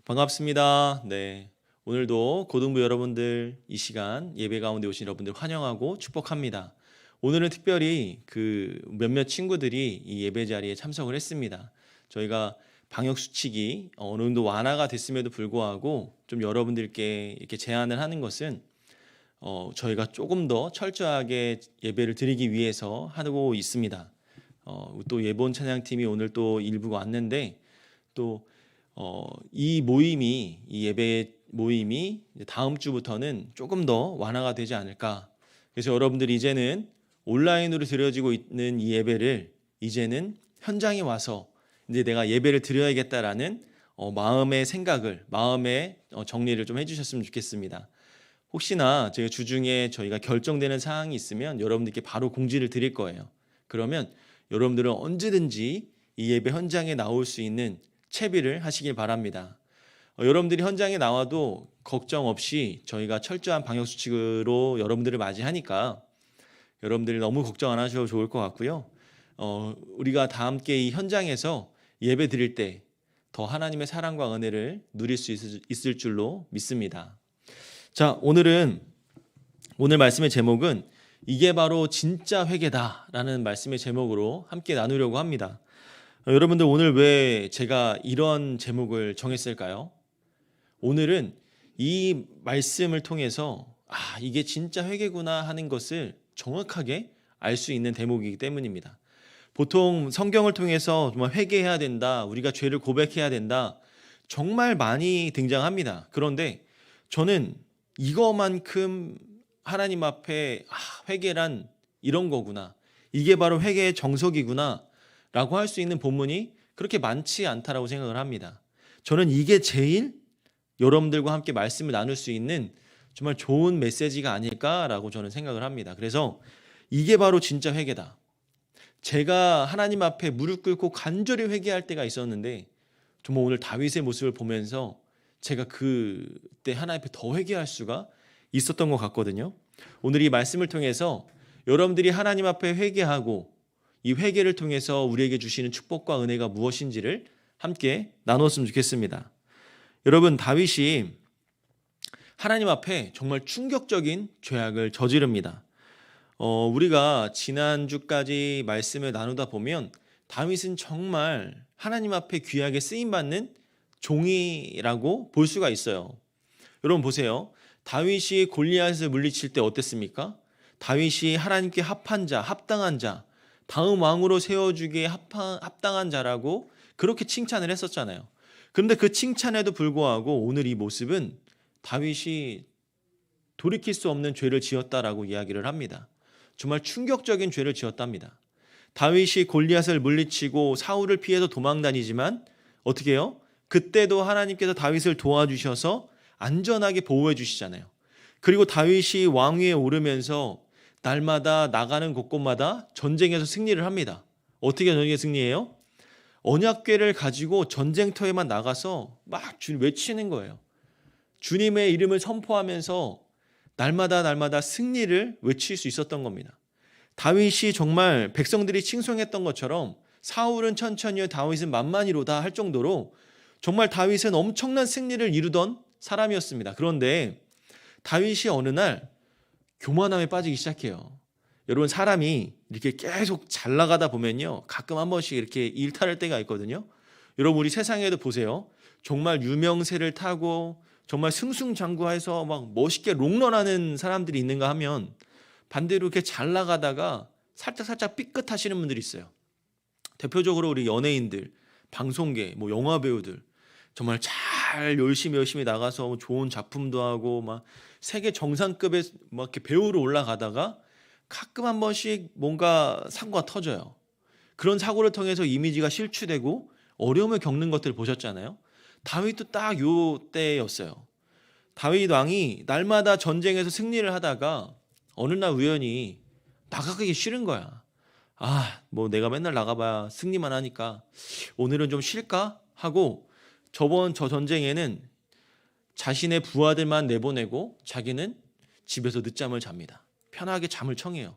반갑습니다. 네. 오늘도 고등부 여러분들 이 시간 예배 가운데 오신 여러분들 환영하고 축복합니다. 오늘은 특별히 그 몇몇 친구들이 이 예배 자리에 참석을 했습니다. 저희가 방역 수칙이 어느 정도 완화가 됐음에도 불구하고 좀 여러분들께 이렇게 제안을 하는 것은 저희가 조금 더 철저하게 예배를 드리기 위해서 하고 있습니다. 또 예본 찬양팀이 오늘 또 일부가 왔는데 또 이 예배 모임이 이제 다음 주부터는 조금 더 완화가 되지 않을까. 그래서 여러분들이 이제는 온라인으로 드려지고 있는 이 예배를 이제는 현장에 와서 이제 내가 예배를 드려야겠다라는 마음의 생각을, 마음의 정리를 좀 해주셨으면 좋겠습니다. 혹시나 제가 주중에 저희가 결정되는 사항이 있으면 여러분들께 바로 공지를 드릴 거예요. 그러면 여러분들은 언제든지 이 예배 현장에 나올 수 있는 채비를 하시길 바랍니다. 여러분들이 현장에 나와도 걱정 없이 저희가 철저한 방역수칙으로 여러분들을 맞이하니까 여러분들이 너무 걱정 안 하셔도 좋을 것 같고요. 우리가 다 함께 이 현장에서 예배 드릴 때 더 하나님의 사랑과 은혜를 누릴 수 있을 줄로 믿습니다. 자, 오늘 말씀의 제목은 이게 바로 진짜 회개다라는 말씀의 제목으로 함께 나누려고 합니다. 여러분들 오늘 왜 제가 이런 제목을 정했을까요? 오늘은 이 말씀을 통해서 이게 진짜 회개구나 하는 것을 정확하게 알 수 있는 대목이기 때문입니다. 보통 성경을 통해서 정말 회개해야 된다, 우리가 죄를 고백해야 된다, 정말 많이 등장합니다. 그런데 저는 이거만큼 하나님 앞에 회개란 이런 거구나, 이게 바로 회개의 정석이구나 라고 할 수 있는 본문이 그렇게 많지 않다라고 생각을 합니다. 저는 이게 제일 여러분들과 함께 말씀을 나눌 수 있는 정말 좋은 메시지가 아닐까라고 저는 생각을 합니다. 그래서 이게 바로 진짜 회개다. 제가 하나님 앞에 무릎 꿇고 간절히 회개할 때가 있었는데 정말 오늘 다윗의 모습을 보면서 제가 그때 하나님 앞에 더 회개할 수가 있었던 것 같거든요. 오늘 이 말씀을 통해서 여러분들이 하나님 앞에 회개하고 이 회개를 통해서 우리에게 주시는 축복과 은혜가 무엇인지를 함께 나눴으면 좋겠습니다. 여러분, 다윗이 하나님 앞에 정말 충격적인 죄악을 저지릅니다. 우리가 지난주까지 말씀을 나누다 보면 다윗은 정말 하나님 앞에 귀하게 쓰임받는 종이라고 볼 수가 있어요. 여러분 보세요. 다윗이 골리앗을 물리칠 때 어땠습니까? 다윗이 하나님께 합한 자, 합당한 자, 다음 왕으로 세워주기에 합당한 자라고 그렇게 칭찬을 했었잖아요. 그런데 그 칭찬에도 불구하고 오늘 이 모습은 다윗이 돌이킬 수 없는 죄를 지었다라고 이야기를 합니다. 정말 충격적인 죄를 지었답니다. 다윗이 골리앗을 물리치고 사울을 피해서 도망다니지만 어떻게 해요? 그때도 하나님께서 다윗을 도와주셔서 안전하게 보호해 주시잖아요. 그리고 다윗이 왕위에 오르면서 날마다 나가는 곳곳마다 전쟁에서 승리를 합니다. 어떻게 전쟁에 승리해요? 언약궤를 가지고 전쟁터에만 나가서 막 외치는 거예요. 주님의 이름을 선포하면서 날마다 승리를 외칠 수 있었던 겁니다. 다윗이 정말 백성들이 칭송했던 것처럼 사울은 천천히요 다윗은 만만히로다 할 정도로 정말 다윗은 엄청난 승리를 이루던 사람이었습니다. 그런데 다윗이 어느 날 교만함에 빠지기 시작해요. 여러분, 사람이 이렇게 계속 잘 나가다 보면요 가끔 한 번씩 이렇게 일탈할 때가 있거든요. 여러분, 우리 세상에도 보세요. 정말 유명세를 타고 정말 승승장구해서 막 멋있게 롱런하는 사람들이 있는가 하면 반대로 이렇게 잘 나가다가 살짝 삐끗하시는 분들이 있어요. 대표적으로 우리 연예인들, 방송계, 영화 배우들 정말 잘 열심히 나가서 좋은 작품도 하고 막 세계 정상급의 막 이렇게 배우로 올라가다가 가끔 한 번씩 뭔가 사고가 터져요. 그런 사고를 통해서 이미지가 실추되고 어려움을 겪는 것들을 보셨잖아요. 다윗도 딱 요 때였어요. 다윗 왕이 날마다 전쟁에서 승리를 하다가 어느 날 우연히 나가기 싫은 거야. 내가 맨날 나가봐야 승리만 하니까 오늘은 좀 쉴까? 하고 저 전쟁에는 자신의 부하들만 내보내고 자기는 집에서 늦잠을 잡니다. 편하게 잠을 청해요.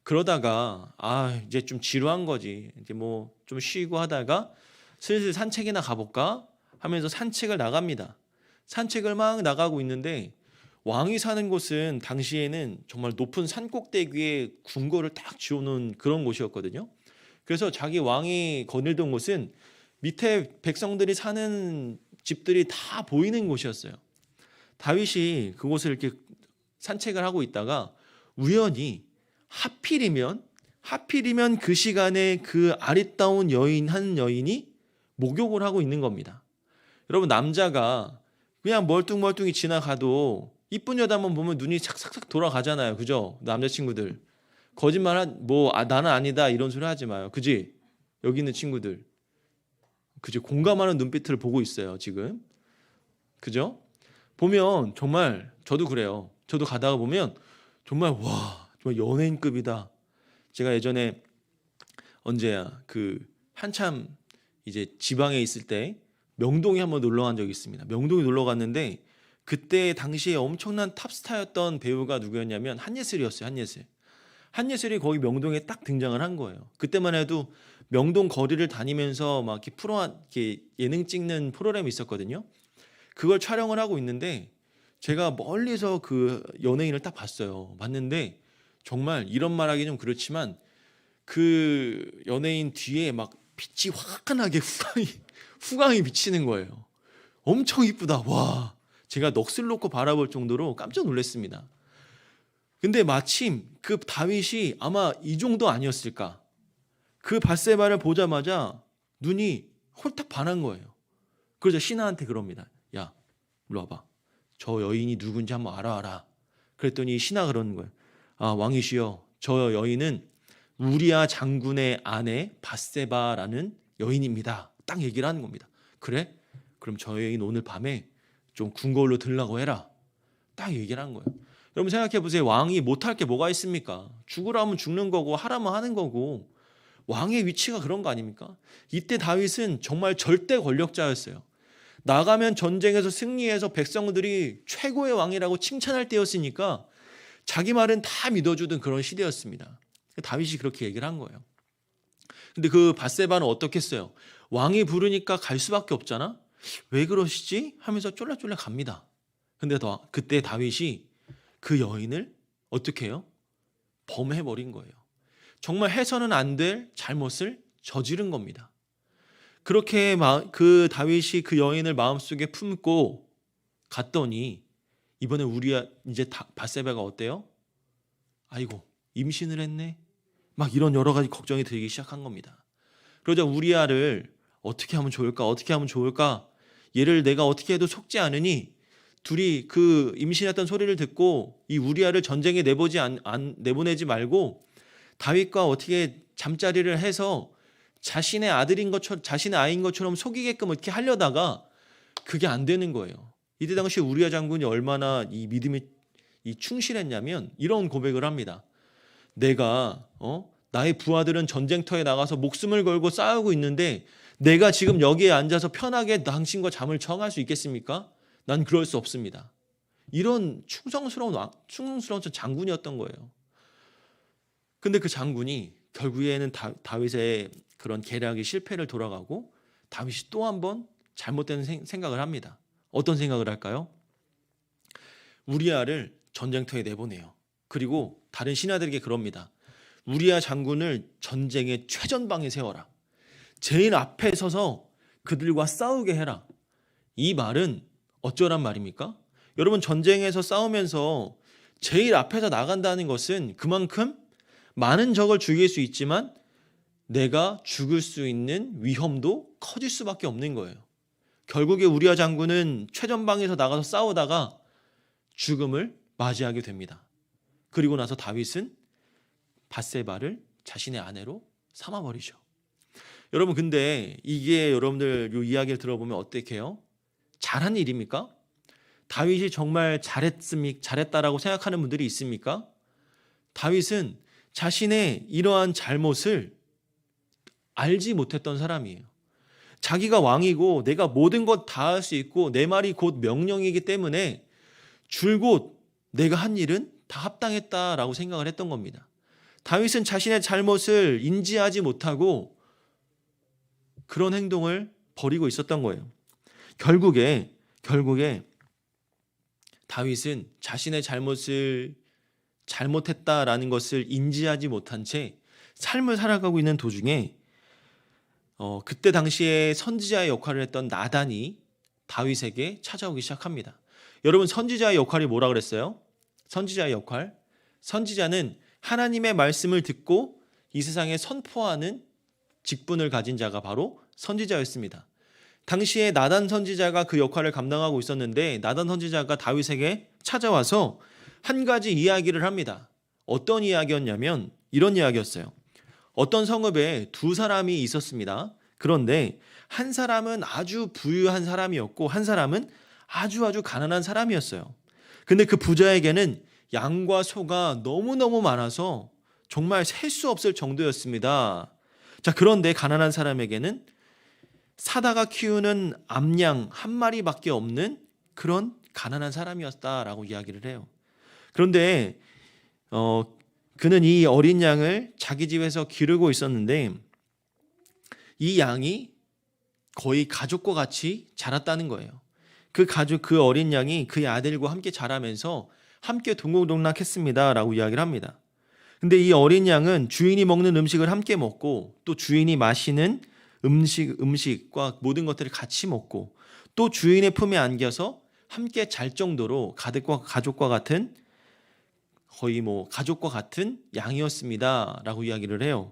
그러다가 이제 좀 지루한 거지. 이제 좀 쉬고 하다가 슬슬 산책이나 가볼까 하면서 산책을 나갑니다. 산책을 막 나가고 있는데 왕이 사는 곳은 당시에는 정말 높은 산 꼭대기에 궁궐을 딱 지어놓은 그런 곳이었거든요. 그래서 자기 왕이 거닐던 곳은 밑에 백성들이 사는 집들이 다 보이는 곳이었어요. 다윗이 그곳을 이렇게 산책을 하고 있다가 우연히 하필이면 그 시간에 그 아리따운 한 여인이 목욕을 하고 있는 겁니다. 여러분, 남자가 그냥 멀뚱멀뚱히 지나가도 이쁜 여자만 보면 눈이 착착착 돌아가잖아요. 그죠? 남자친구들. 나는 아니다 이런 소리 하지 마요. 그지? 여기 있는 친구들. 그죠? 공감하는 눈빛을 보고 있어요, 지금. 그죠? 보면 정말 저도 그래요. 저도 가다가 보면 정말 와, 정말 연예인급이다. 제가 예전에 언제야? 한참 이제 지방에 있을 때 명동에 한번 놀러 간 적이 있습니다. 명동에 놀러 갔는데 그때 당시에 엄청난 탑스타였던 배우가 누구였냐면 한예슬이었어요. 한예슬이 거기 명동에 딱 등장을 한 거예요. 그때만 해도 명동 거리를 다니면서 막 이렇게 예능 찍는 프로그램이 있었거든요. 그걸 촬영을 하고 있는데 제가 멀리서 그 연예인을 딱 봤는데 정말 이런 말하기 좀 그렇지만 그 연예인 뒤에 막 빛이 환하게 후광이 비치는 거예요. 엄청 이쁘다. 와, 제가 넋을 놓고 바라볼 정도로 깜짝 놀랐습니다. 근데 마침 그 다윗이 아마 이 정도 아니었을까. 그 밧세바를 보자마자 눈이 홀딱 반한 거예요. 그러자 신하한테 그럽니다. 야, 일로 와봐. 저 여인이 누군지 한번 알아와라. 그랬더니 신하가 그러는 거예요. 아, 왕이시여, 저 여인은 우리아 장군의 아내 밧세바라는 여인입니다. 딱 얘기를 하는 겁니다. 그래? 그럼 저 여인 오늘 밤에 좀 궁궐로 들라고 해라. 딱 얘기를 한 거예요. 여러분 생각해 보세요. 왕이 못할 게 뭐가 있습니까? 죽으라면 죽는 거고 하라면 하는 거고. 왕의 위치가 그런 거 아닙니까? 이때 다윗은 정말 절대 권력자였어요. 나가면 전쟁에서 승리해서 백성들이 최고의 왕이라고 칭찬할 때였으니까 자기 말은 다 믿어주던 그런 시대였습니다. 다윗이 그렇게 얘기를 한 거예요. 근데 그 밧세바는 어떻겠어요? 왕이 부르니까 갈 수밖에 없잖아. 왜 그러시지? 하면서 쫄래쫄래 갑니다. 근데 그때 다윗이 그 여인을 어떻게 해요? 범해버린 거예요. 정말 해서는 안 될 잘못을 저지른 겁니다. 그렇게 그 다윗이 그 여인을 마음속에 품고 갔더니 이번에 이제 밧세바가 어때요? 아이고, 임신을 했네. 막 이런 여러 가지 걱정이 들기 시작한 겁니다. 그러자 우리아를 어떻게 하면 좋을까? 얘를 내가 어떻게 해도 속지 않으니 둘이 그 임신했던 소리를 듣고 이 우리아를 전쟁에 내보내지 말고 다윗과 어떻게 잠자리를 해서 자신의 아인 것처럼 속이게끔 이렇게 하려다가 그게 안 되는 거예요. 이때 당시 우리아 장군이 얼마나 이 믿음이 충실했냐면 이런 고백을 합니다. 내가 나의 부하들은 전쟁터에 나가서 목숨을 걸고 싸우고 있는데 내가 지금 여기에 앉아서 편하게 당신과 잠을 청할 수 있겠습니까? 난 그럴 수 없습니다. 이런 충성스러운 장군이었던 거예요. 근데 그 장군이 결국에는 다윗의 그런 계략이 실패를 돌아가고 다윗이 또 한 번 잘못된 생각을 합니다. 어떤 생각을 할까요? 우리아를 전쟁터에 내보내요. 그리고 다른 신하들에게 그럽니다. 우리아 장군을 전쟁의 최전방에 세워라. 제일 앞에 서서 그들과 싸우게 해라. 이 말은 어쩌란 말입니까? 여러분, 전쟁에서 싸우면서 제일 앞에서 나간다는 것은 그만큼 많은 적을 죽일 수 있지만 내가 죽을 수 있는 위험도 커질 수밖에 없는 거예요. 결국에 우리아 장군은 최전방에서 나가서 싸우다가 죽음을 맞이하게 됩니다. 그리고 나서 다윗은 밧세바를 자신의 아내로 삼아버리죠. 여러분, 근데 이게 여러분들 이 이야기를 들어보면 어떻게요? 잘한 일입니까? 다윗이 정말 잘했다라고 생각하는 분들이 있습니까? 다윗은 자신의 이러한 잘못을 알지 못했던 사람이에요. 자기가 왕이고 내가 모든 것 다 할 수 있고 내 말이 곧 명령이기 때문에 줄곧 내가 한 일은 다 합당했다라고 생각을 했던 겁니다. 다윗은 자신의 잘못을 인지하지 못하고 그런 행동을 벌이고 있었던 거예요. 결국에 다윗은 자신의 잘못을 잘못했다라는 것을 인지하지 못한 채 삶을 살아가고 있는 도중에 그때 당시에 선지자의 역할을 했던 나단이 다윗에게 찾아오기 시작합니다. 여러분, 선지자의 역할이 뭐라 그랬어요? 선지자의 역할. 선지자는 하나님의 말씀을 듣고 이 세상에 선포하는 직분을 가진 자가 바로 선지자였습니다. 당시에 나단 선지자가 그 역할을 감당하고 있었는데 나단 선지자가 다윗에게 찾아와서 한 가지 이야기를 합니다. 어떤 이야기였냐면 이런 이야기였어요. 어떤 성읍에 두 사람이 있었습니다. 그런데 한 사람은 아주 부유한 사람이었고 한 사람은 아주 가난한 사람이었어요. 근데 그 부자에게는 양과 소가 너무너무 많아서 정말 셀 수 없을 정도였습니다. 자, 그런데 가난한 사람에게는 사다가 키우는 암양 한 마리밖에 없는 그런 가난한 사람이었다라고 이야기를 해요. 그런데 그는 이 어린 양을 자기 집에서 기르고 있었는데 이 양이 거의 가족과 같이 자랐다는 거예요. 그 어린 양이 그의 아들과 함께 자라면서 함께 동고동락했습니다라고 이야기를 합니다. 근데 이 어린 양은 주인이 먹는 음식을 함께 먹고 또 주인이 마시는 음식과 모든 것들을 같이 먹고 또 주인의 품에 안겨서 함께 잘 정도로 가족과 같은 거의 가족과 같은 양이었습니다라고 이야기를 해요.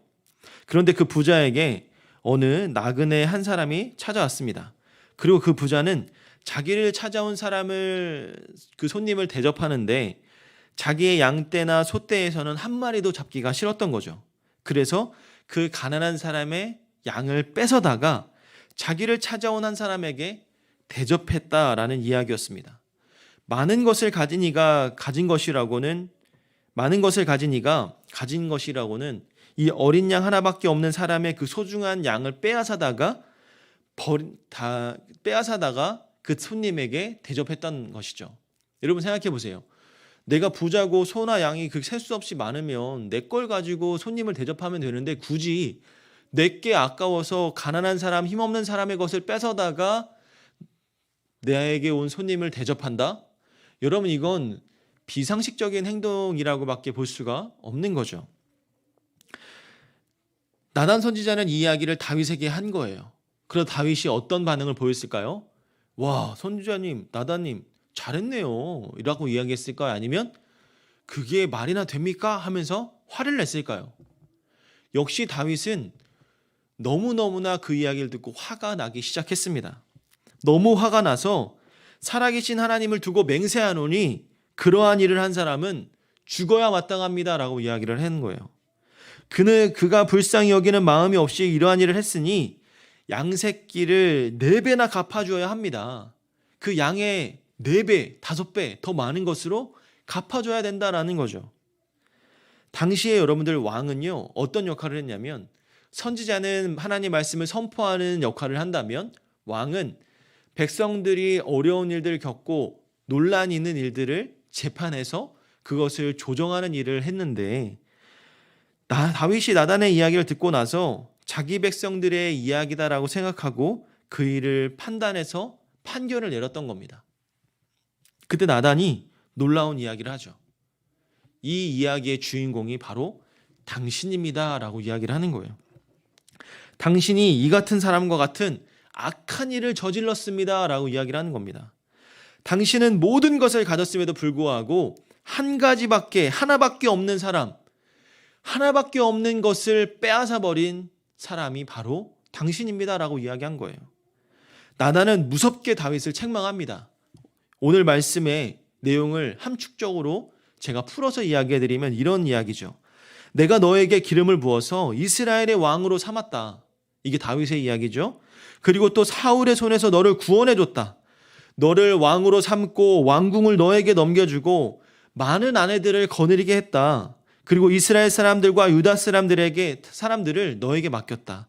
그런데 그 부자에게 어느 나그네 한 사람이 찾아왔습니다. 그리고 그 부자는 자기를 찾아온 그 손님을 대접하는데 자기의 양떼나 소떼에서는 한 마리도 잡기가 싫었던 거죠. 그래서 그 가난한 사람의 양을 뺏어다가 자기를 찾아온 한 사람에게 대접했다라는 이야기였습니다. 많은 것을 가진 이가 가진 것이라고는 이 어린 양 하나밖에 없는 사람의 그 소중한 양을 빼앗아다가 그 손님에게 대접했던 것이죠. 여러분 생각해 보세요. 내가 부자고 소나 양이 셀 수 없이 많으면 내 걸 가지고 손님을 대접하면 되는데 굳이 내게 아까워서 가난한 사람, 힘없는 사람의 것을 뺏어다가 내게 온 손님을 대접한다? 여러분, 이건 비상식적인 행동이라고밖에 볼 수가 없는 거죠. 나단 선지자는 이 이야기를 다윗에게 한 거예요. 그래서 다윗이 어떤 반응을 보였을까요? 와, 선지자님, 나단님 잘했네요 라고 이야기했을까요? 아니면 그게 말이나 됩니까? 하면서 화를 냈을까요? 역시 다윗은 너무너무나 그 이야기를 듣고 화가 나기 시작했습니다. 너무 화가 나서 살아계신 하나님을 두고 맹세하노니 그러한 일을 한 사람은 죽어야 마땅합니다 라고 이야기를 한 거예요. 그가 불쌍히 여기는 마음이 없이 이러한 일을 했으니 양새끼를 4배나 갚아줘야 합니다. 그 양의 4배, 5배 더 많은 것으로 갚아줘야 된다라는 거죠. 당시에 여러분들 왕은요, 어떤 역할을 했냐면 선지자는 하나님 말씀을 선포하는 역할을 한다면 왕은 백성들이 어려운 일들을 겪고 논란이 있는 일들을 재판해서 그것을 조정하는 일을 했는데 다윗이 나단의 이야기를 듣고 나서 자기 백성들의 이야기다라고 생각하고 그 일을 판단해서 판결을 내렸던 겁니다. 그때 나단이 놀라운 이야기를 하죠. 이 이야기의 주인공이 바로 당신입니다 라고 이야기를 하는 거예요. 당신이 이 같은 사람과 같은 악한 일을 저질렀습니다 라고 이야기를 하는 겁니다. 당신은 모든 것을 가졌음에도 불구하고 하나밖에 없는 사람, 하나밖에 없는 것을 빼앗아 버린 사람이 바로 당신입니다 라고 이야기한 거예요. 나단은 무섭게 다윗을 책망합니다. 오늘 말씀의 내용을 함축적으로 제가 풀어서 이야기해드리면 이런 이야기죠. 내가 너에게 기름을 부어서 이스라엘의 왕으로 삼았다. 이게 다윗의 이야기죠. 그리고 또 사울의 손에서 너를 구원해줬다. 너를 왕으로 삼고 왕궁을 너에게 넘겨주고 많은 아내들을 거느리게 했다. 그리고 이스라엘 사람들과 유다 사람들을 너에게 맡겼다.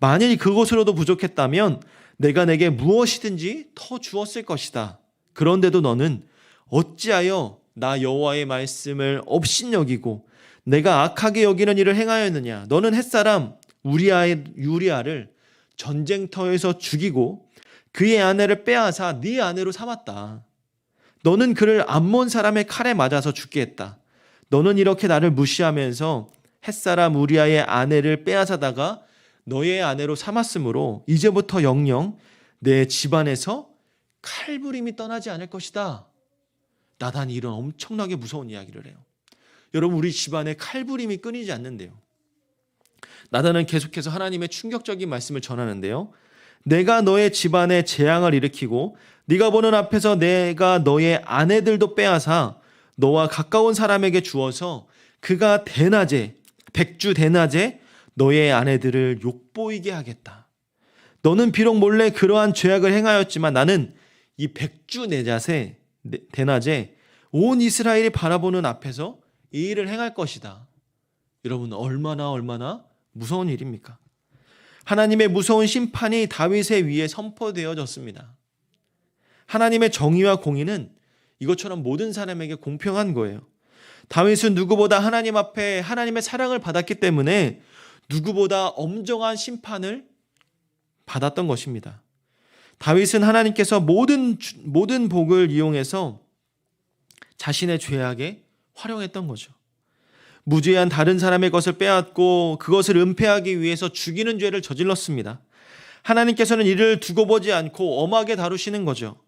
만일 그것으로도 부족했다면 내가 내게 무엇이든지 더 주었을 것이다. 그런데도 너는 어찌하여 나 여호와의 말씀을 업신여기고 내가 악하게 여기는 일을 행하였느냐. 너는 햇사람 유리아를 전쟁터에서 죽이고 그의 아내를 빼앗아 네 아내로 삼았다. 너는 그를 암몬 사람의 칼에 맞아서 죽게 했다. 너는 이렇게 나를 무시하면서 햇사람 우리아의 아내를 빼앗아다가 너의 아내로 삼았으므로 이제부터 영영 내 집안에서 칼부림이 떠나지 않을 것이다. 나단이 이런 엄청나게 무서운 이야기를 해요. 여러분, 우리 집안에 칼부림이 끊이지 않는데요. 나단은 계속해서 하나님의 충격적인 말씀을 전하는데요. 내가 너의 집안에 재앙을 일으키고 네가 보는 앞에서 내가 너의 아내들도 빼앗아 너와 가까운 사람에게 주어서 그가 대낮에 백주 대낮에 너의 아내들을 욕보이게 하겠다. 너는 비록 몰래 그러한 죄악을 행하였지만 나는 이 백주 대낮에 온 이스라엘이 바라보는 앞에서 이 일을 행할 것이다. 여러분, 얼마나 무서운 일입니까? 하나님의 무서운 심판이 다윗의 위에 선포되어졌습니다. 하나님의 정의와 공의는 이것처럼 모든 사람에게 공평한 거예요. 다윗은 누구보다 하나님 앞에 하나님의 사랑을 받았기 때문에 누구보다 엄정한 심판을 받았던 것입니다. 다윗은 하나님께서 모든 복을 이용해서 자신의 죄악에 활용했던 거죠. 무죄한 다른 사람의 것을 빼앗고 그것을 은폐하기 위해서 죽이는 죄를 저질렀습니다. 하나님께서는 이를 두고 보지 않고 엄하게 다루시는 거죠.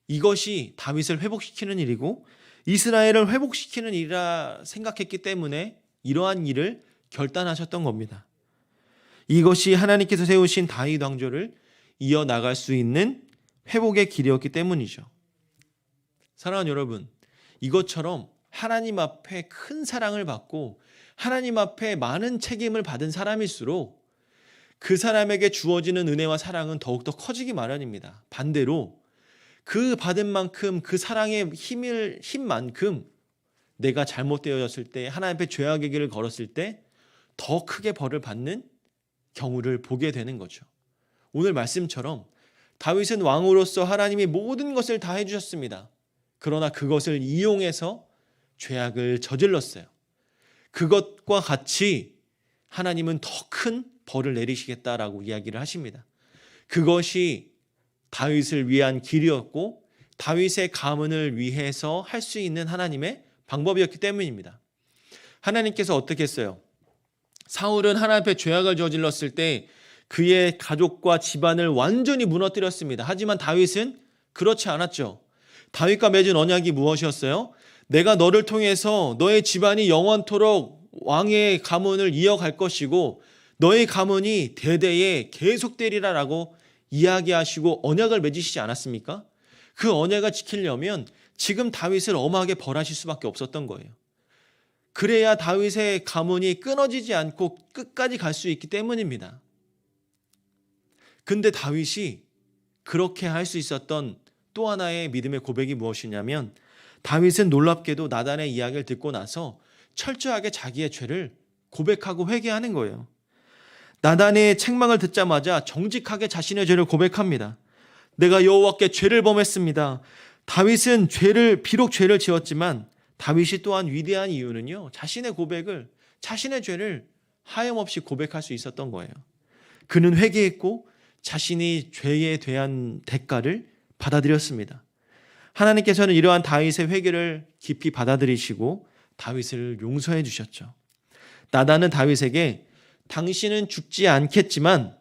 이것이 다윗을 회복시키는 일이고 이스라엘을 회복시키는 일이라 생각했기 때문에 이러한 일을 결단하셨던 겁니다. 이것이 하나님께서 세우신 다윗 왕조를 이어나갈 수 있는 회복의 길이었기 때문이죠. 사랑하는 여러분, 이것처럼 하나님 앞에 큰 사랑을 받고 하나님 앞에 많은 책임을 받은 사람일수록 그 사람에게 주어지는 은혜와 사랑은 더욱더 커지기 마련입니다. 반대로 그 받은 만큼 그 사랑의 힘만큼 내가 잘못되어졌을 때 하나님 앞에 죄악의 길을 걸었을 때 더 크게 벌을 받는 경우를 보게 되는 거죠. 오늘 말씀처럼 다윗은 왕으로서 하나님이 모든 것을 다 해주셨습니다. 그러나 그것을 이용해서 죄악을 저질렀어요. 그것과 같이 하나님은 더 큰 벌을 내리시겠다라고 이야기를 하십니다. 그것이 다윗을 위한 길이었고 다윗의 가문을 위해서 할 수 있는 하나님의 방법이었기 때문입니다. 하나님께서 어떻게 했어요? 사울은 하나님 앞에 죄악을 저질렀을 때 그의 가족과 집안을 완전히 무너뜨렸습니다. 하지만 다윗은 그렇지 않았죠. 다윗과 맺은 언약이 무엇이었어요? 내가 너를 통해서 너의 집안이 영원토록 왕의 가문을 이어갈 것이고 너의 가문이 대대에 계속되리라라고 이야기하시고 언약을 맺으시지 않았습니까? 그 언약을 지키려면 지금 다윗을 엄하게 벌하실 수밖에 없었던 거예요. 그래야 다윗의 가문이 끊어지지 않고 끝까지 갈 수 있기 때문입니다. 근데 다윗이 그렇게 할 수 있었던 또 하나의 믿음의 고백이 무엇이냐면 다윗은 놀랍게도 나단의 이야기를 듣고 나서 철저하게 자기의 죄를 고백하고 회개하는 거예요. 나단의 책망을 듣자마자 정직하게 자신의 죄를 고백합니다. 내가 여호와께 죄를 범했습니다. 다윗은 비록 죄를 지었지만 다윗이 또한 위대한 이유는요, 자신의 죄를 하염없이 고백할 수 있었던 거예요. 그는 회개했고 자신이 죄에 대한 대가를 받아들였습니다. 하나님께서는 이러한 다윗의 회개를 깊이 받아들이시고 다윗을 용서해 주셨죠. 나단은 다윗에게 당신은 죽지 않겠지만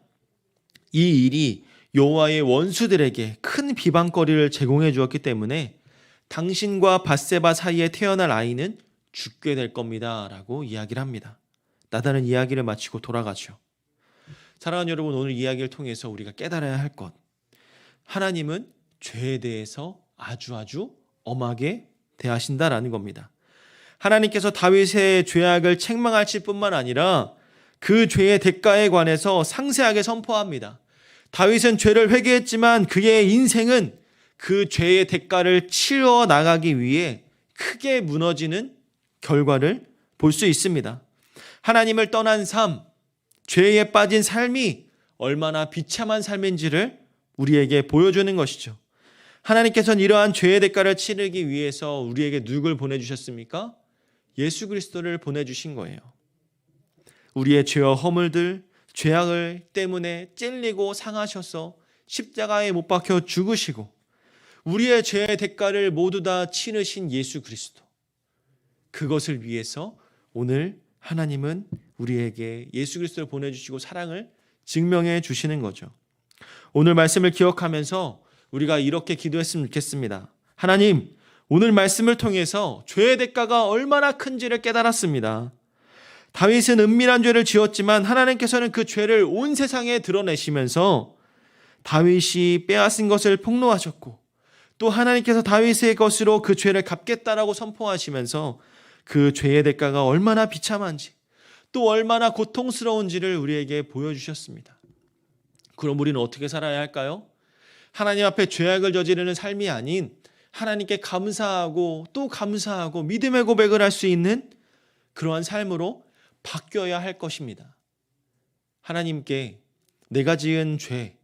이 일이 여호와의 원수들에게 큰 비방거리를 제공해 주었기 때문에 당신과 밧세바 사이에 태어날 아이는 죽게 될 겁니다 라고 이야기를 합니다. 나단은 이야기를 마치고 돌아가죠. 사랑하는 여러분, 오늘 이야기를 통해서 우리가 깨달아야 할 것, 하나님은 죄에 대해서 아주 엄하게 대하신다라는 겁니다. 하나님께서 다윗의 죄악을 책망하실 뿐만 아니라 그 죄의 대가에 관해서 상세하게 선포합니다. 다윗은 죄를 회개했지만 그의 인생은 그 죄의 대가를 치러 나가기 위해 크게 무너지는 결과를 볼 수 있습니다. 하나님을 떠난 삶, 죄에 빠진 삶이 얼마나 비참한 삶인지를 우리에게 보여주는 것이죠. 하나님께서는 이러한 죄의 대가를 치르기 위해서 우리에게 누굴 보내주셨습니까? 예수 그리스도를 보내주신 거예요. 우리의 죄와 허물들, 죄악을 때문에 찔리고 상하셔서 십자가에 못 박혀 죽으시고 우리의 죄의 대가를 모두 다 치르신 예수 그리스도, 그것을 위해서 오늘 하나님은 우리에게 예수 그리스도를 보내주시고 사랑을 증명해 주시는 거죠. 오늘 말씀을 기억하면서 우리가 이렇게 기도했으면 좋겠습니다. 하나님, 오늘 말씀을 통해서 죄의 대가가 얼마나 큰지를 깨달았습니다. 다윗은 은밀한 죄를 지었지만 하나님께서는 그 죄를 온 세상에 드러내시면서 다윗이 빼앗은 것을 폭로하셨고, 또 하나님께서 다윗의 것으로 그 죄를 갚겠다라고 선포하시면서 그 죄의 대가가 얼마나 비참한지, 또 얼마나 고통스러운지를 우리에게 보여주셨습니다. 그럼 우리는 어떻게 살아야 할까요? 하나님 앞에 죄악을 저지르는 삶이 아닌 하나님께 감사하고 또 감사하고 믿음의 고백을 할 수 있는 그러한 삶으로 바뀌어야 할 것입니다. 하나님께 내가 지은 죄,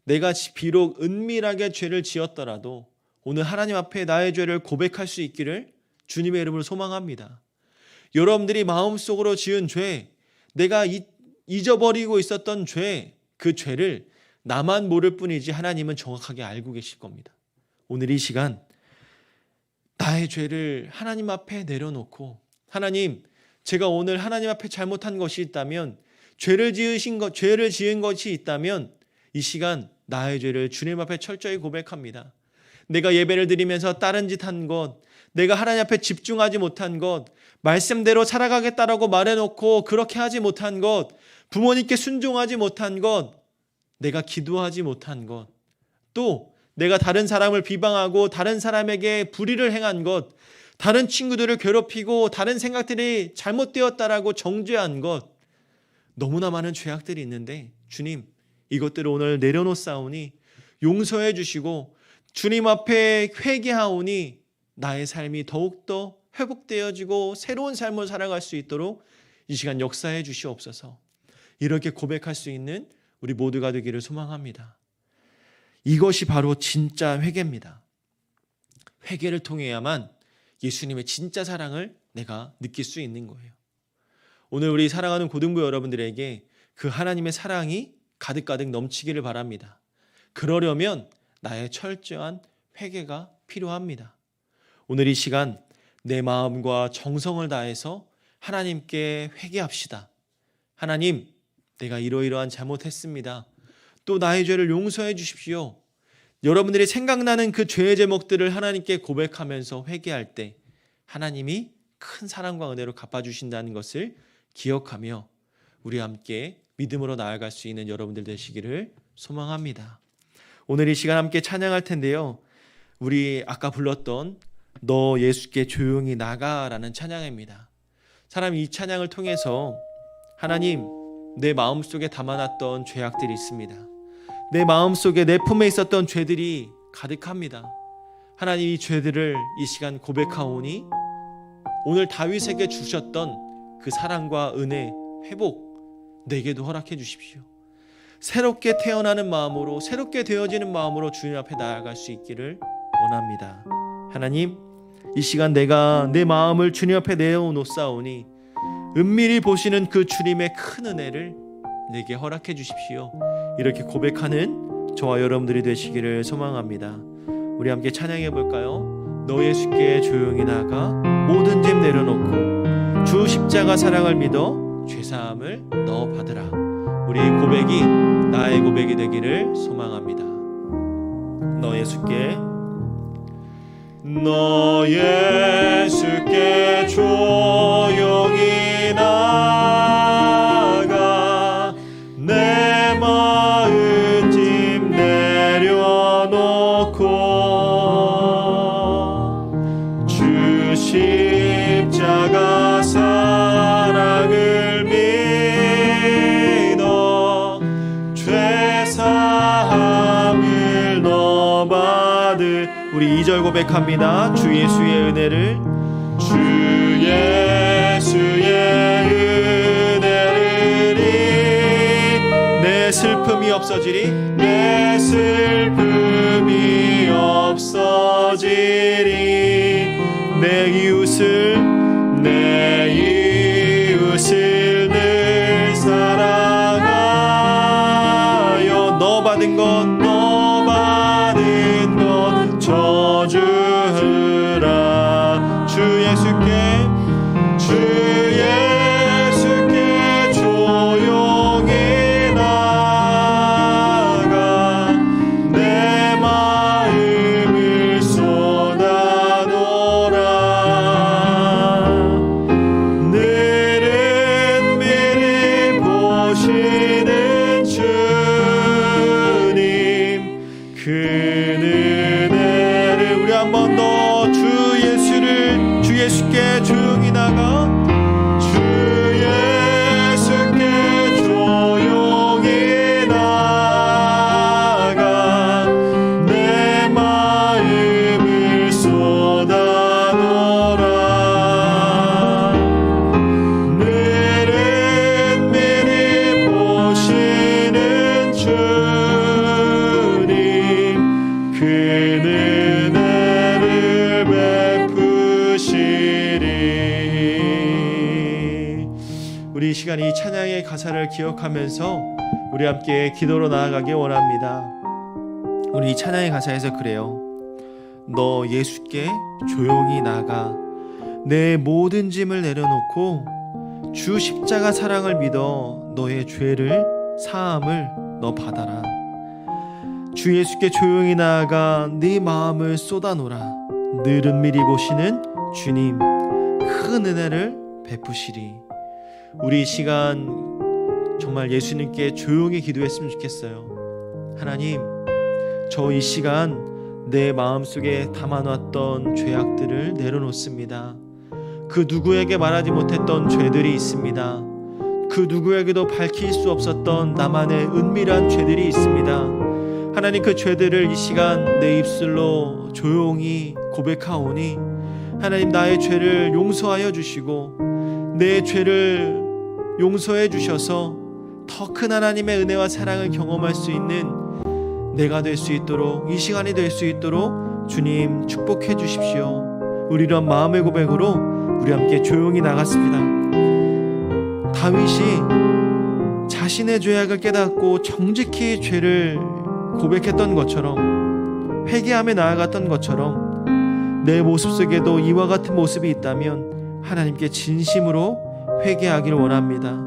내가 비록 은밀하게 죄를 지었더라도 오늘 하나님 앞에 나의 죄를 고백할 수 있기를 주님의 이름으로 소망합니다. 여러분들이 마음속으로 지은 죄, 내가 잊어버리고 있었던 죄, 그 죄를 나만 모를 뿐이지 하나님은 정확하게 알고 계실 겁니다. 오늘 이 시간 나의 죄를 하나님 앞에 내려놓고, 하나님, 제가 오늘 하나님 앞에 잘못한 것이 있다면, 죄를 지은 것이 있다면 이 시간 나의 죄를 주님 앞에 철저히 고백합니다. 내가 예배를 드리면서 다른 짓 한 것, 내가 하나님 앞에 집중하지 못한 것, 말씀대로 살아가겠다라고 말해놓고 그렇게 하지 못한 것, 부모님께 순종하지 못한 것, 내가 기도하지 못한 것, 또 내가 다른 사람을 비방하고 다른 사람에게 불의를 행한 것, 다른 친구들을 괴롭히고 다른 생각들이 잘못되었다라고 정죄한 것, 너무나 많은 죄악들이 있는데 주님, 이것들을 오늘 내려놓사오니 용서해 주시고 주님 앞에 회개하오니 나의 삶이 더욱더 회복되어지고 새로운 삶을 살아갈 수 있도록 이 시간 역사해 주시옵소서. 이렇게 고백할 수 있는 우리 모두가 되기를 소망합니다. 이것이 바로 진짜 회개입니다. 회개를 통해야만 예수님의 진짜 사랑을 내가 느낄 수 있는 거예요. 오늘 우리 사랑하는 고등부 여러분들에게 그 하나님의 사랑이 가득가득 넘치기를 바랍니다. 그러려면 나의 철저한 회개가 필요합니다. 오늘 이 시간 내 마음과 정성을 다해서 하나님께 회개합시다. 하나님, 내가 이러이러한 잘못했습니다. 또 나의 죄를 용서해 주십시오. 여러분들이 생각나는 그 죄의 제목들을 하나님께 고백하면서 회개할 때 하나님이 큰 사랑과 은혜로 갚아주신다는 것을 기억하며 우리 함께 믿음으로 나아갈 수 있는 여러분들 되시기를 소망합니다. 오늘 이 시간 함께 찬양할 텐데요. 우리 아까 불렀던 너 예수께 조용히 나가라는 찬양입니다. 사람이 이 찬양을 통해서 하나님, 내 마음속에 담아놨던 죄악들이 있습니다. 내 마음속에 내 품에 있었던 죄들이 가득합니다. 하나님, 이 죄들을 이 시간 고백하오니 오늘 다윗에게 주셨던 그 사랑과 은혜, 회복 내게도 허락해 주십시오. 새롭게 태어나는 마음으로, 새롭게 되어지는 마음으로 주님 앞에 나아갈 수 있기를 원합니다. 하나님, 이 시간 내가 내 마음을 주님 앞에 내어놓사오니 은밀히 보시는 그 주님의 큰 은혜를 내게 허락해 주십시오. 이렇게 고백하는 저와 여러분들이 되시기를 소망합니다. 우리 함께 찬양해 볼까요? 너 예수께 조용히 나가 모든 짐 내려놓고 주 십자가 사랑을 믿어 죄사함을 너 받으라. 우리의 고백이 나의 고백이 되기를 소망합니다. 너 예수께 조용히 나가 내 마음 짐 내려놓고 주 십자가 사랑을 믿어 죄사함을 너 받을. 우리 2절 고백합니다. 주 예수의 은혜를, 주 예수의 은혜를 내 슬픔이 없어지리, 내 슬픔이 없어지리. 내 이웃을 늘 사랑하 은혜를 우리 한 번 더 주 예수께 조용히 나가 주 예수께 조용히 나가 내 마음을 쏟아놓으라 늘은 미리 보시는 주님 그 은혜를 베푸시리. 우리 이 시간 이 찬양의 가사를 기억하면서 우리 함께 기도로 나아가기 원합니다. 우리 이 찬양의 가사에서 그래요. 너 예수께 조용히 나가 내 모든 짐을 내려놓고 주 십자가 사랑을 믿어 너의 죄를 사함을 너 받아라. 주 예수께 조용히 나아가 네 마음을 쏟아놓으라. 늘은 미리 보시는 주님 큰 은혜를 베푸시리. 우리 이 시간 정말 예수님께 조용히 기도했으면 좋겠어요. 하나님, 저 이 시간 내 마음속에 담아놨던 죄악들을 내려놓습니다. 그 누구에게 말하지 못했던 죄들이 있습니다. 그 누구에게도 밝힐 수 없었던 나만의 은밀한 죄들이 있습니다. 하나님, 그 죄들을 이 시간 내 입술로 조용히 고백하오니 하나님, 나의 죄를 용서하여 주시고 내 죄를 용서해 주셔서 더 큰 하나님의 은혜와 사랑을 경험할 수 있는 내가 될 수 있도록, 이 시간이 될 수 있도록 주님 축복해 주십시오. 우리 이런 마음의 고백으로 우리 함께 조용히 나갔습니다. 다윗이 자신의 죄악을 깨닫고 정직히 죄를 고백했던 것처럼, 회개하며 나아갔던 것처럼 내 모습 속에도 이와 같은 모습이 있다면 하나님께 진심으로 회개하기를 원합니다.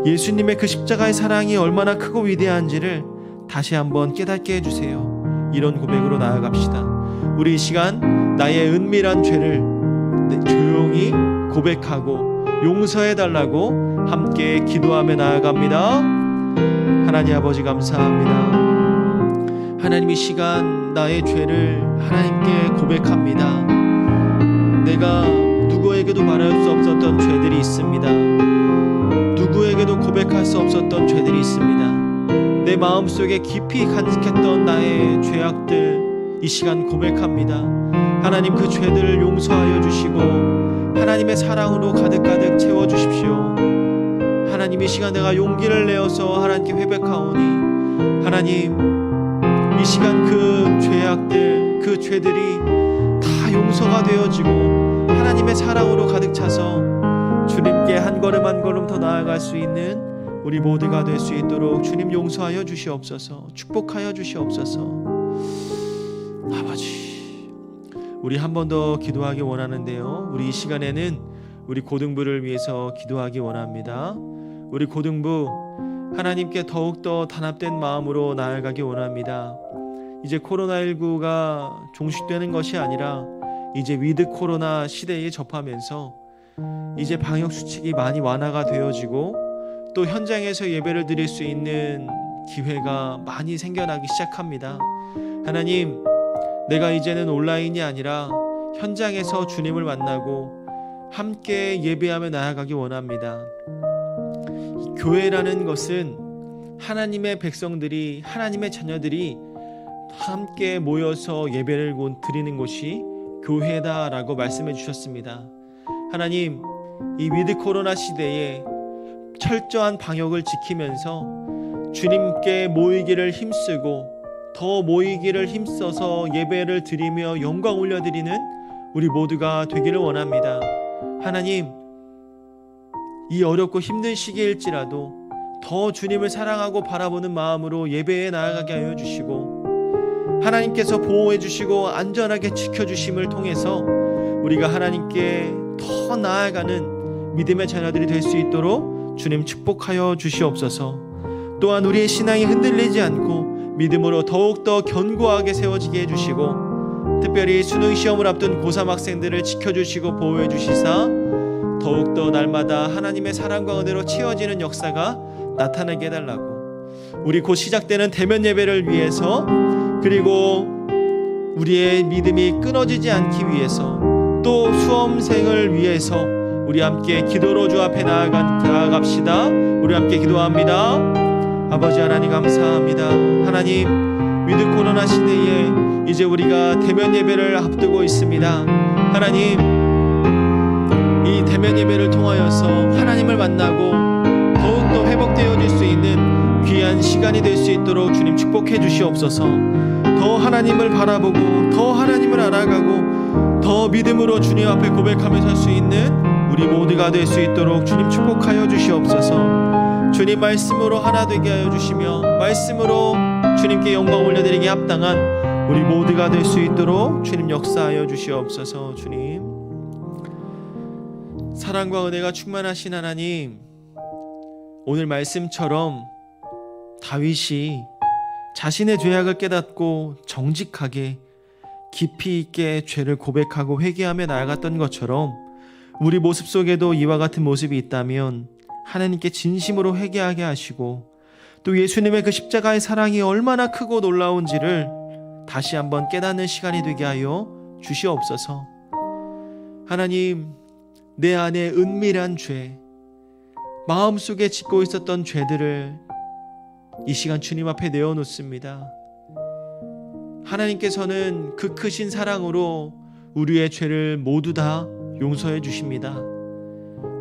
예수님의 그 십자가의 사랑이 얼마나 크고 위대한지를 다시 한번 깨닫게 해주세요. 이런 고백으로 나아갑시다. 우리 이 시간 나의 은밀한 죄를 조용히 고백하고 용서해달라고 함께 기도하며 나아갑니다. 하나님 아버지 감사합니다. 하나님, 이 시간 나의 죄를 하나님께 고백합니다. 내가 누구에게도 말할 수 없었던 죄들이 있습니다. 누구에게도 고백할 수 없었던 죄들이 있습니다. 내 마음속에 깊이 간직했던 나의 죄악들 이 시간 고백합니다. 하나님, 그 죄들을 용서하여 주시고 하나님의 사랑으로 가득가득 채워주십시오. 하나님, 이 시간 내가 용기를 내어서 하나님께 회백하오니 하나님, 이 시간 그 죄악들, 그 죄들이 다 용서가 되어지고 하나님의 사랑으로 가득 차서 주님께 한 걸음 한 걸음 더 나아갈 수 있는 우리 모두가 될 수 있도록 주님 용서하여 주시옵소서. 축복하여 주시옵소서. 아버지, 우리 한 번 더 기도하기 원하는데요, 우리 이 시간에는 우리 고등부를 위해서 기도하기 원합니다. 우리 고등부 하나님께 더욱더 단합된 마음으로 나아가기 원합니다. 이제 코로나19가 종식되는 것이 아니라 이제 위드 코로나 시대에 접하면서 이제 방역 수칙이 많이 완화가 되어지고 또 현장에서 예배를 드릴 수 있는 기회가 많이 생겨나기 시작합니다. 하나님, 내가 이제는 온라인이 아니라 현장에서 주님을 만나고 함께 예배하며 나아가기 원합니다. 교회라는 것은 하나님의 백성들이, 하나님의 자녀들이 함께 모여서 예배를 드리는 곳이 교회다라고 말씀해 주셨습니다. 하나님, 이 위드 코로나 시대에 철저한 방역을 지키면서 주님께 모이기를 힘쓰고 더 모이기를 힘써서 예배를 드리며 영광 올려드리는 우리 모두가 되기를 원합니다. 하나님, 이 어렵고 힘든 시기일지라도 더 주님을 사랑하고 바라보는 마음으로 예배에 나아가게 하여 주시고 하나님께서 보호해 주시고 안전하게 지켜주심을 통해서 우리가 하나님께 더 나아가는 믿음의 자녀들이 될 수 있도록 주님 축복하여 주시옵소서. 또한 우리의 신앙이 흔들리지 않고 믿음으로 더욱더 견고하게 세워지게 해주시고 특별히 수능 시험을 앞둔 고3 학생들을 지켜주시고 보호해 주시사 더욱더 날마다 하나님의 사랑과 은혜로 채워지는 역사가 나타나게 해달라고, 우리 곧 시작되는 대면 예배를 위해서 그리고 우리의 믿음이 끊어지지 않기 위해서 또 수험생을 위해서 우리 함께 기도로 주 앞에 나아갑시다. 우리 함께 기도합니다. 아버지 하나님 감사합니다. 하나님, 위드 코로나 시대에 이제 우리가 대면 예배를 앞두고 있습니다. 하나님, 이 대면 예배를 통하여서 하나님을 만나고 더욱더 회복되어질 수 있는 귀한 시간이 될 수 있도록 주님 축복해 주시옵소서. 더 하나님을 바라보고 더 하나님을 알아가고 더 믿음으로 주님 앞에 고백하며 설 수 있는 우리 모두가 될 수 있도록 주님 축복하여 주시옵소서. 주님 말씀으로 하나 되게 하여 주시며 말씀으로 주님께 영광 올려드리기 합당한 우리 모두가 될 수 있도록 주님 역사하여 주시옵소서. 주님, 사랑과 은혜가 충만하신 하나님, 오늘 말씀처럼 다윗이 자신의 죄악을 깨닫고 정직하게 깊이 있게 죄를 고백하고 회개하며 나아갔던 것처럼 우리 모습 속에도 이와 같은 모습이 있다면 하나님께 진심으로 회개하게 하시고 또 예수님의 그 십자가의 사랑이 얼마나 크고 놀라운지를 다시 한번 깨닫는 시간이 되게 하여 주시옵소서. 하나님, 내 안에 은밀한 죄, 마음속에 짓고 있었던 죄들을 이 시간 주님 앞에 내어놓습니다. 하나님께서는 그 크신 사랑으로 우리의 죄를 모두 다 용서해 주십니다.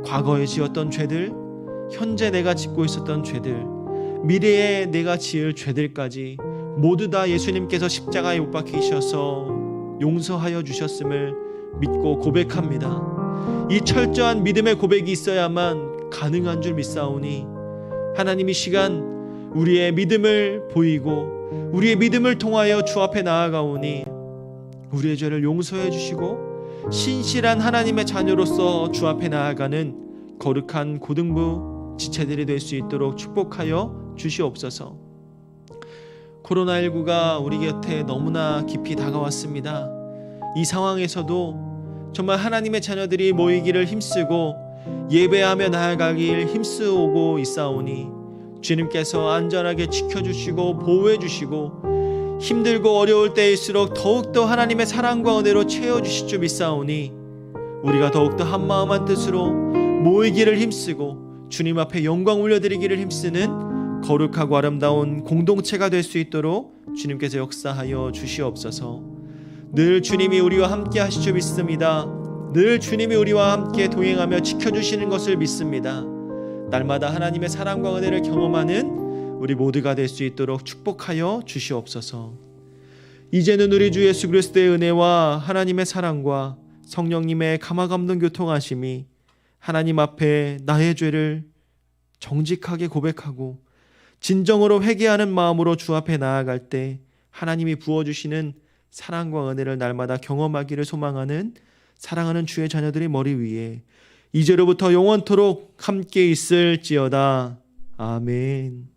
과거에 지었던 죄들, 현재 내가 짓고 있었던 죄들, 미래에 내가 지을 죄들까지 모두 다 예수님께서 십자가에 못 박히셔서 용서하여 주셨음을 믿고 고백합니다. 이 철저한 믿음의 고백이 있어야만 가능한 줄 믿사오니 하나님, 이 시간 우리의 믿음을 보이고 우리의 믿음을 통하여 주 앞에 나아가오니 우리의 죄를 용서해 주시고 신실한 하나님의 자녀로서 주 앞에 나아가는 거룩한 고등부 지체들이 될 수 있도록 축복하여 주시옵소서. 코로나19가 우리 곁에 너무나 깊이 다가왔습니다. 이 상황에서도 정말 하나님의 자녀들이 모이기를 힘쓰고 예배하며 나아가길 힘쓰고 있사오니 주님께서 안전하게 지켜주시고 보호해주시고 힘들고 어려울 때일수록 더욱더 하나님의 사랑과 은혜로 채워주실 줄 믿사오니 우리가 더욱더 한마음 한뜻으로 모이기를 힘쓰고 주님 앞에 영광 올려드리기를 힘쓰는 거룩하고 아름다운 공동체가 될 수 있도록 주님께서 역사하여 주시옵소서. 늘 주님이 우리와 함께 하실 줄 믿습니다. 늘 주님이 우리와 함께 동행하며 지켜주시는 것을 믿습니다. 날마다 하나님의 사랑과 은혜를 경험하는 우리 모두가 될 수 있도록 축복하여 주시옵소서. 이제는 우리 주 예수 그리스도의 은혜와 하나님의 사랑과 성령님의 감화감동 교통하심이 하나님 앞에 나의 죄를 정직하게 고백하고 진정으로 회개하는 마음으로 주 앞에 나아갈 때 하나님이 부어주시는 사랑과 은혜를 날마다 경험하기를 소망하는 사랑하는 주의 자녀들의 머리 위에 이제로부터 영원토록 함께 있을지어다. 아멘.